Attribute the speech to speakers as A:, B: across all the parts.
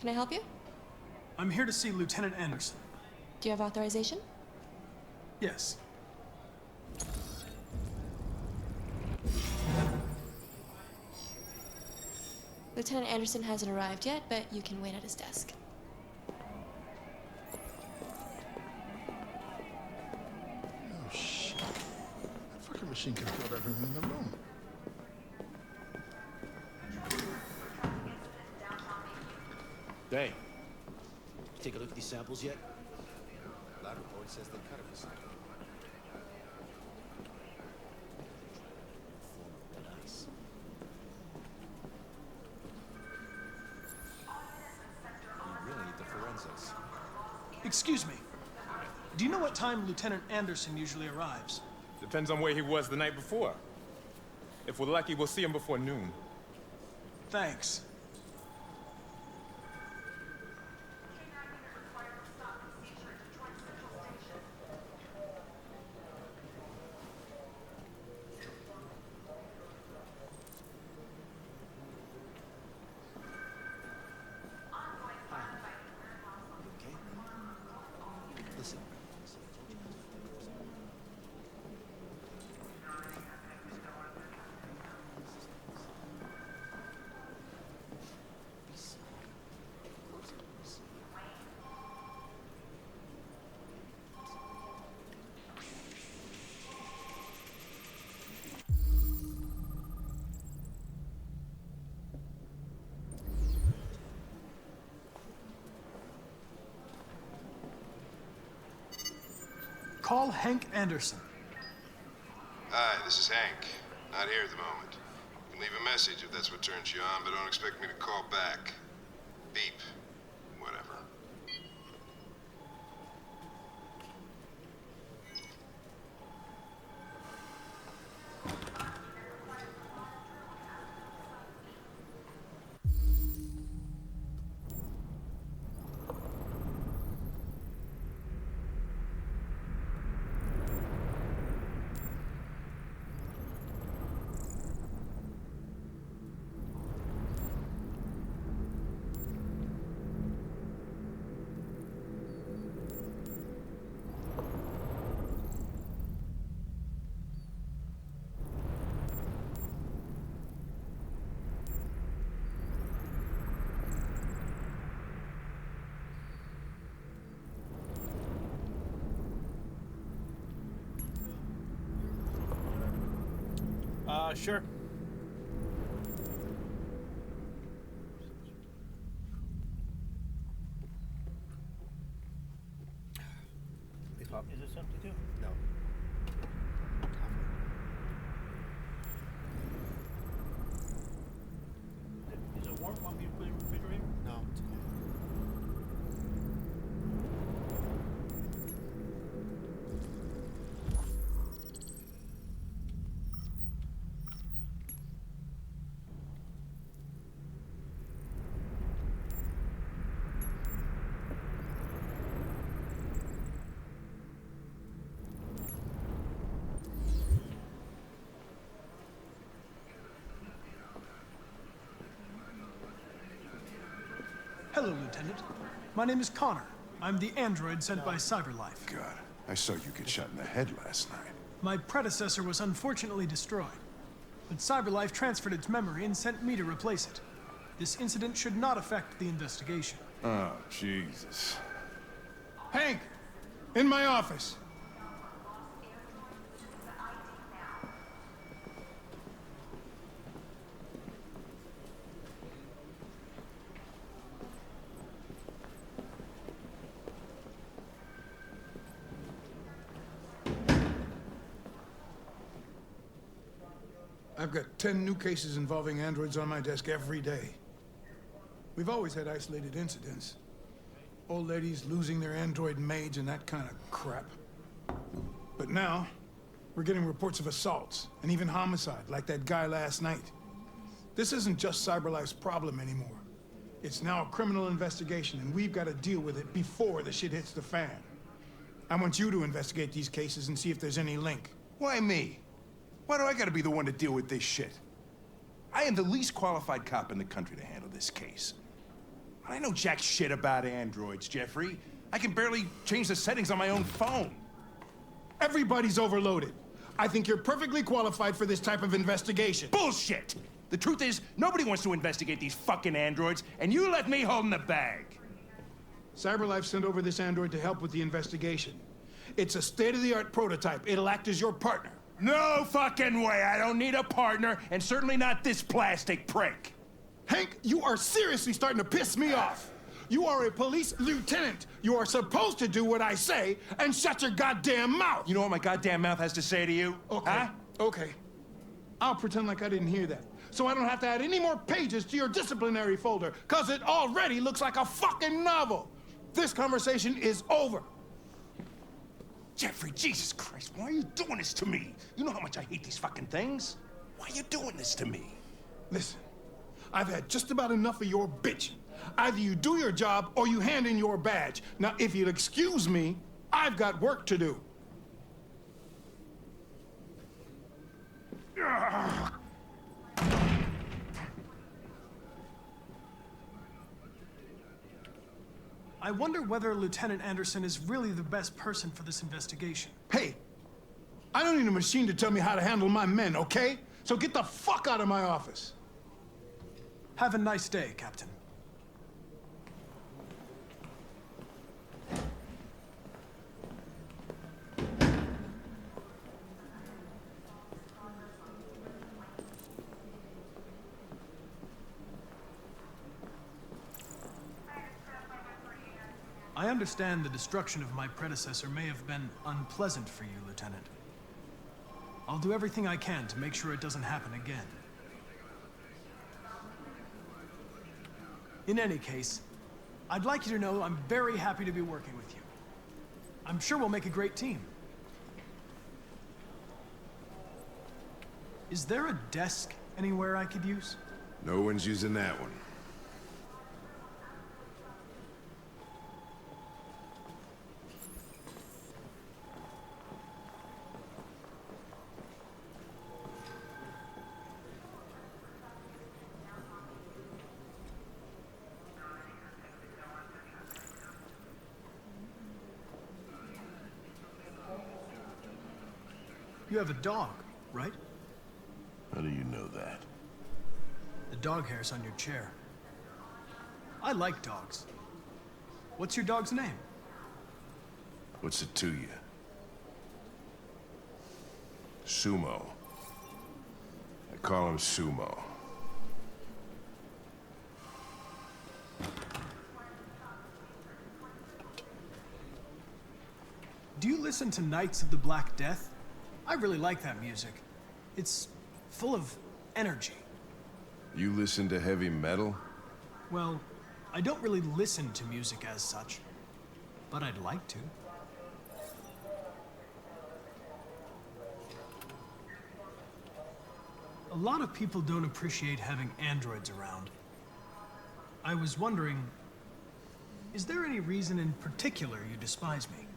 A: Can I help you?
B: I'm here to see Lieutenant Anderson.
A: Do you have authorization?
B: Yes.
A: Lieutenant Anderson hasn't arrived yet, but you can wait at his desk.
C: Oh, shit. That fucking machine can feel everything in the room.
D: Hey, you take a look at these samples yet?
E: Lab report says they cut it for something.
D: Form of red ice.
E: We really need the forensics.
B: Excuse me. Do you know what time Lieutenant Anderson usually arrives?
F: Depends on where he was the night before. If we're lucky, we'll see him before noon.
B: Thanks.
D: Okay? Listen.
B: Call Hank Anderson.
G: Hi, this is Hank. Not here at the moment. You can leave a message if that's what turns you on, but don't expect me to call back. Beep. Whatever.
H: Sure. Is this empty too?
E: No.
H: Is it warm? Want me to put it in the refrigerator?
E: No, it's okay.
B: Hello, Lieutenant. My name is Connor. I'm the android sent by CyberLife.
I: God, I saw you get shot in the head last night.
B: My predecessor was unfortunately destroyed, but CyberLife transferred its memory and sent me to replace it. This incident should not affect the investigation.
I: Oh, Jesus.
C: Hank! In my office! I've got 10 new cases involving androids on my desk every day. We've always had isolated incidents. Old ladies losing their android maids and that kind of crap. But now, we're getting reports of assaults and even homicide, like that guy last night. This isn't just CyberLife's problem anymore. It's now a criminal investigation, and we've got to deal with it before the shit hits the fan. I want you to investigate these cases and see if there's any link.
I: Why me? Why do I gotta be the one to deal with this shit? I am the least qualified cop in the country to handle this case. I know jack shit about androids, Jeffrey. I can barely change the settings on my own phone.
C: Everybody's overloaded. I think you're perfectly qualified for this type of investigation.
I: Bullshit! The truth is, nobody wants to investigate these fucking androids, and you left me holding the bag.
C: CyberLife sent over this android to help with the investigation. It's a state-of-the-art prototype. It'll act as your partner.
I: No fucking way! I don't need a partner, and certainly not this plastic prick.
C: Hank, you are seriously starting to piss me off. You are a police lieutenant. You are supposed to do what I say and shut your goddamn mouth.
I: You know what my goddamn mouth has to say to you?
C: Okay,
I: Huh?
C: okay. I'll pretend like I didn't hear that, so I don't have to add any more pages to your disciplinary folder, because it already looks like a fucking novel. This conversation is over.
I: Jeffrey, Jesus Christ, why are you doing this to me? You know how much I hate these fucking things. Why are you doing this to me?
C: Listen, I've had just about enough of your bitching. Either you do your job or you hand in your badge. Now, if you'll excuse me, I've got work to do.
B: I wonder whether Lieutenant Anderson is really the best person for this investigation.
C: Hey, I don't need a machine to tell me how to handle my men, okay? So get the fuck out of my office.
B: Have a nice day, Captain. I understand the destruction of my predecessor may have been unpleasant for you, Lieutenant. I'll do everything I can to make sure it doesn't happen again. In any case, I'd like you to know I'm very happy to be working with you. I'm sure we'll make a great team. Is there a desk anywhere I could use?
G: No one's using that one.
B: You have a dog, right?
I: How do you know that?
B: The dog hair's on your chair. I like dogs. What's your dog's name?
I: What's it to you? Sumo. I call him Sumo.
B: Do you listen to Knights of the Black Death? I really like that music. It's full of energy.
G: You listen to heavy metal?
B: Well, I don't really listen to music as such, but I'd like to. A lot of people don't appreciate having androids around. I was wondering, is there any reason in particular you despise me?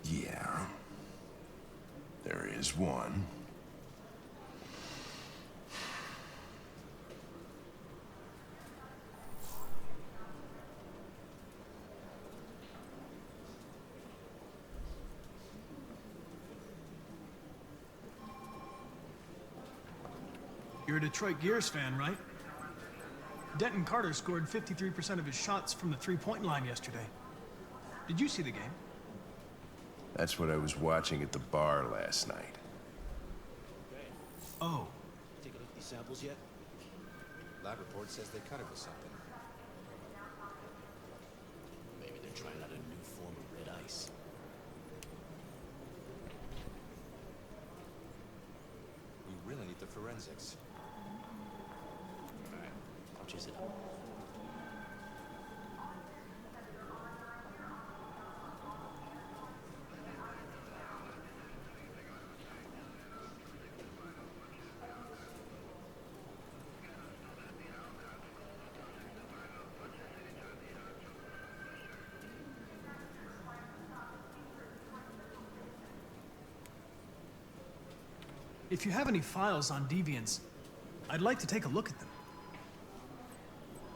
I: Yeah. There is one.
B: You're a Detroit Gears fan, right? Denton Carter scored 53% of his shots from the three-point line yesterday. Did you see the game?
I: That's what I was watching at the bar last night.
B: Oh,
D: Take a look at these samples yet?
E: Lab report says they cut it with something.
D: Maybe they're trying out a new form of red ice.
E: We really need the forensics.
D: Alright, I'll chase it up.
B: if you have any files on deviants, I'd like to take a look at them.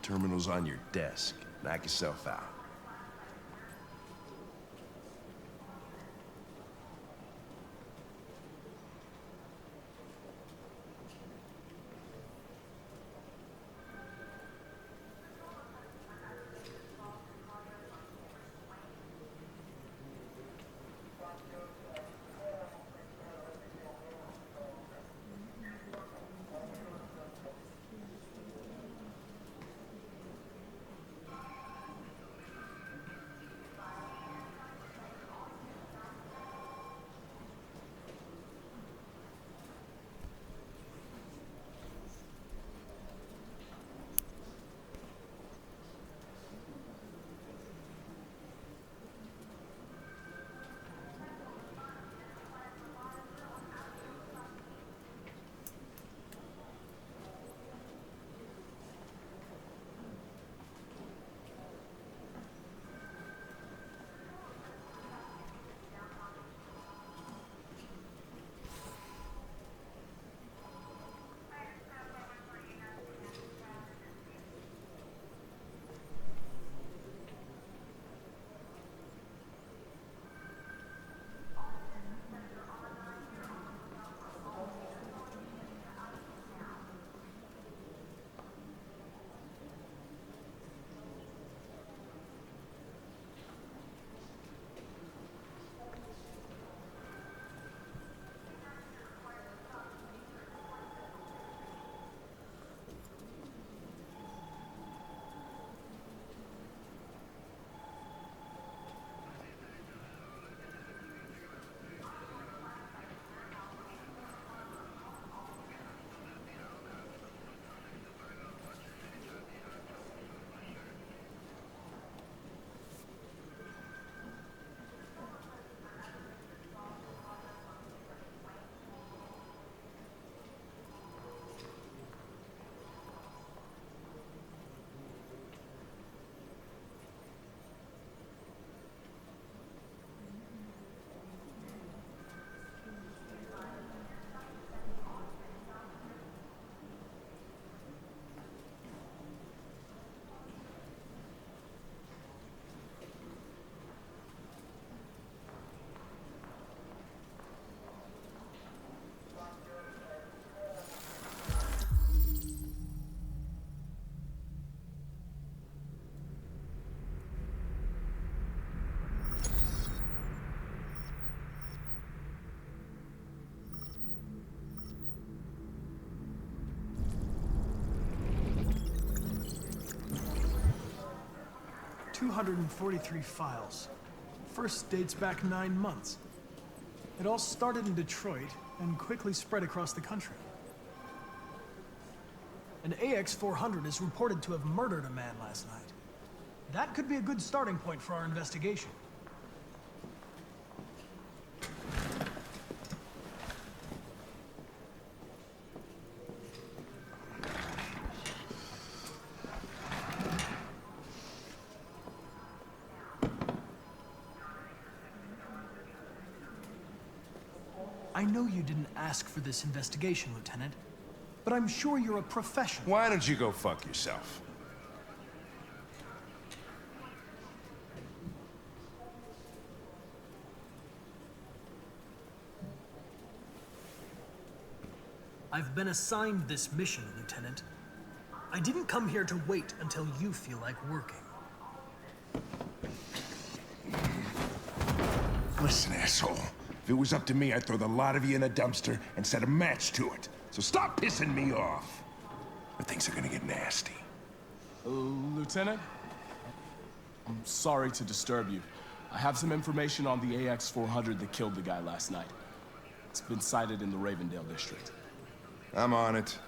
J: terminal's on your desk. Knock yourself out.
B: $243 files. First dates back 9 months. It all started in Detroit and quickly spread across the country. An AX-400 is reported to have murdered a man last night. That could be a good starting point for our investigation. I know you didn't ask for this investigation, Lieutenant, but I'm sure you're a professional.
J: Why don't you go fuck yourself?
B: I've been assigned this mission, Lieutenant. I didn't come here to wait until you feel like working.
J: Listen, asshole. If it was up to me, I'd throw the lot of you in a dumpster and set a match to it. So stop pissing me off. Or things are gonna get nasty.
K: Lieutenant? I'm sorry to disturb you. I have some information on the AX-400 that killed the guy last night. It's been sighted in the Ravendale district.
J: I'm on it.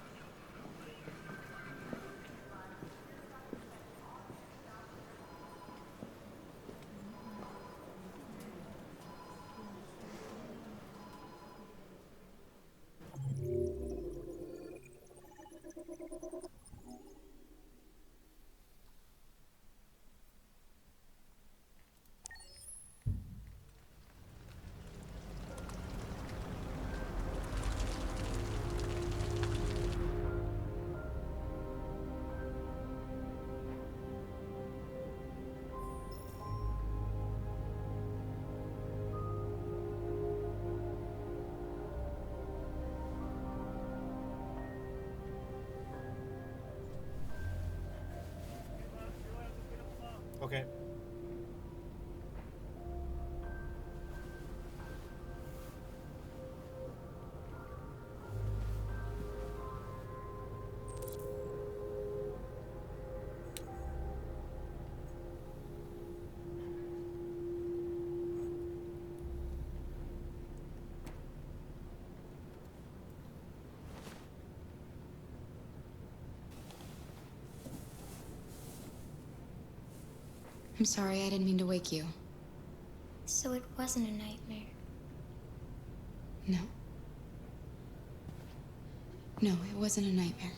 H: Okay.
L: I'm sorry, I didn't mean to wake you.
M: So it wasn't a nightmare.
L: No. No, it wasn't a nightmare.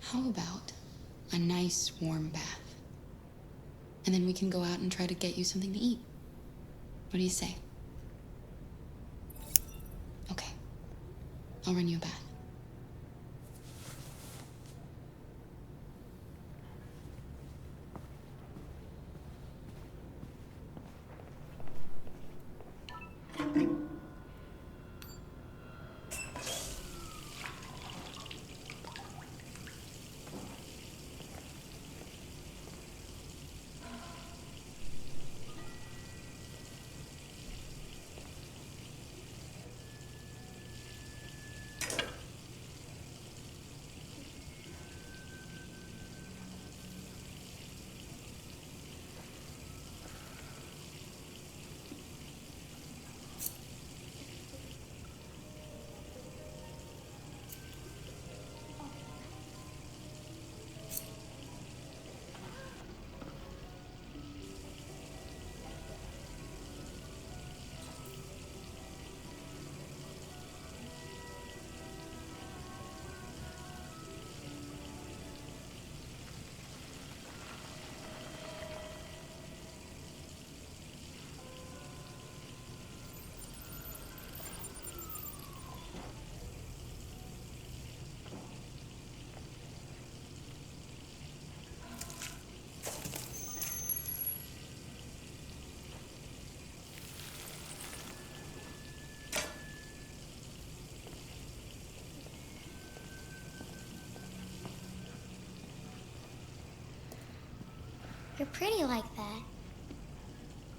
L: How about a nice warm bath? And then we can go out and try to get you something to eat. What do you say? Okay. I'll run you a bath.
M: You're pretty like that.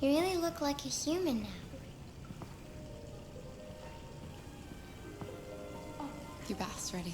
M: You really look like a human now.
L: Your bath's ready.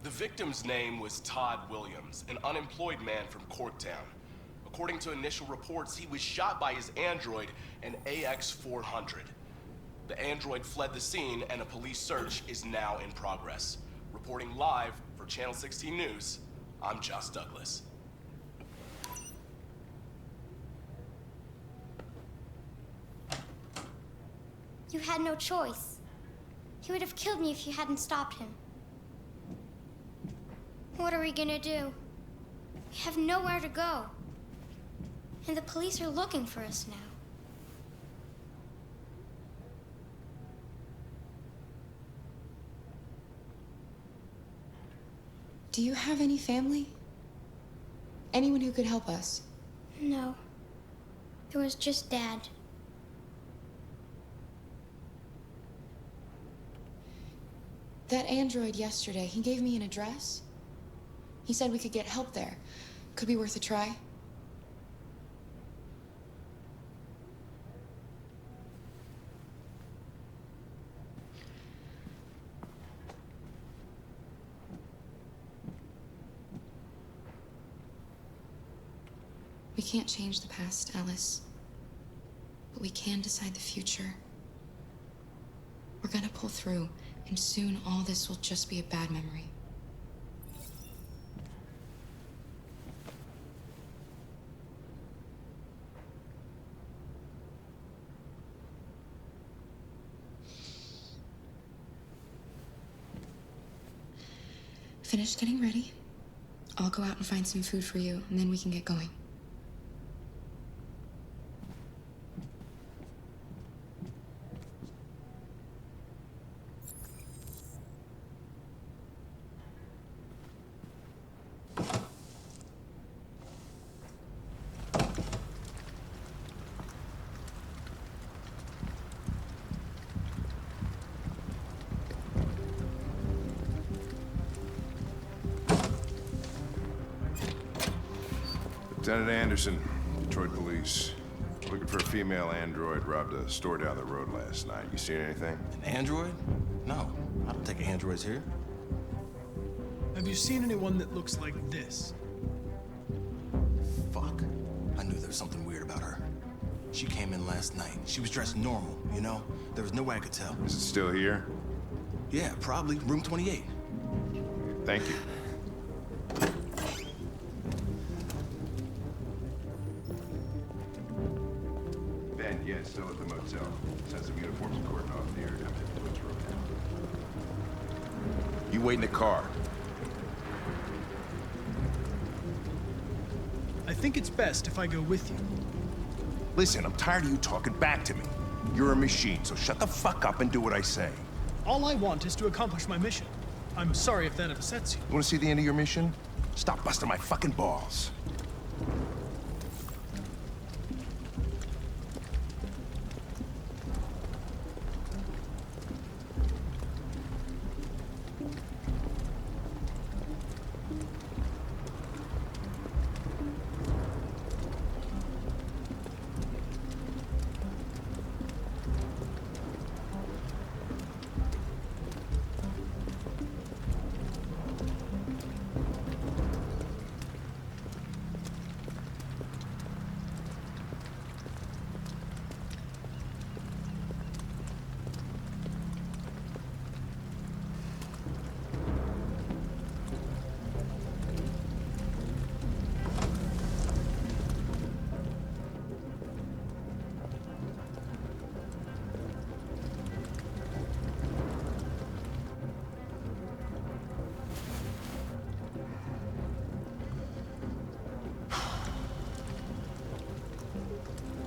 K: The victim's name was Todd Williams, an unemployed man from Corktown. According to initial reports, he was shot by his android, an AX-400. The android fled the scene, and a police search is now in progress. Reporting live for Channel 16 News, I'm Josh Douglas.
M: You had no choice. He would have killed me if you hadn't stopped him. What are we gonna do? We have nowhere to go. And the police are looking for us now.
L: Do you have any family? Anyone who could help us?
M: No. It was just Dad.
L: That android yesterday, he gave me an address. He said we could get help there. Could be worth a try. We can't change the past, Alice. But we can decide the future. We're gonna pull through, and soon all this will just be a bad memory. Finish getting ready. I'll go out and find some food for you, and then we can get going.
G: Lieutenant Anderson, Detroit Police. Looking for a female android robbed a store down the road last night. You seen anything?
D: An android? No, I don't take androids here.
B: Have you seen anyone that looks like this?
D: Fuck. I knew there was something weird about her. She came in last night. She was dressed normal, you know? There was no way I could tell.
G: Is it still here?
D: Yeah, probably. Room 28.
G: Thank you. Ben, yeah, still at the motel. Sent some uniforms and cordon off the area. I'm headed to its room now. You wait in the car.
B: I think it's best if I go with you.
J: Listen, I'm tired of you talking back to me. You're a machine, so shut the fuck up and do what I say.
B: All I want is to accomplish my mission. I'm sorry if that upsets you.
J: You wanna see the end of your mission? Stop busting my fucking balls.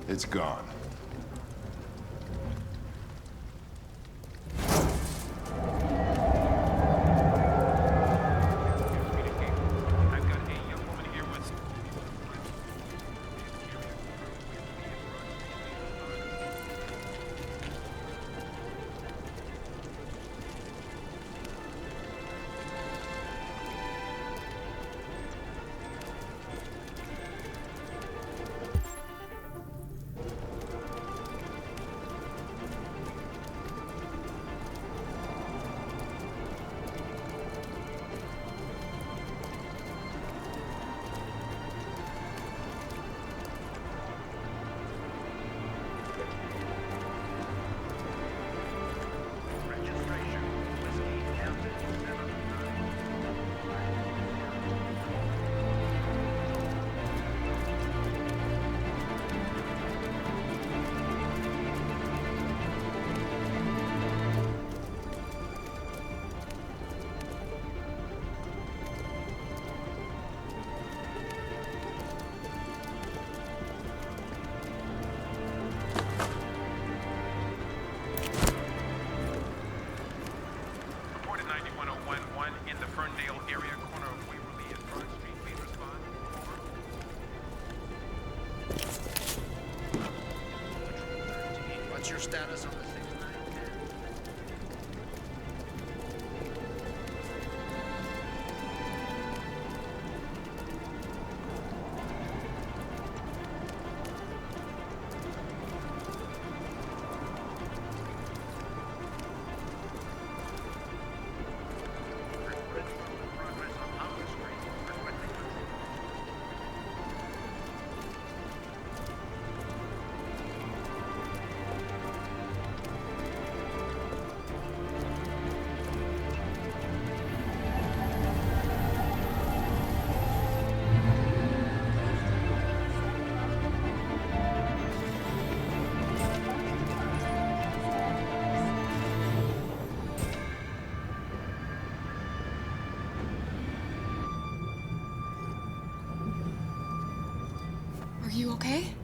J: It's gone.
N: What's your status on the thing?
L: Are you okay?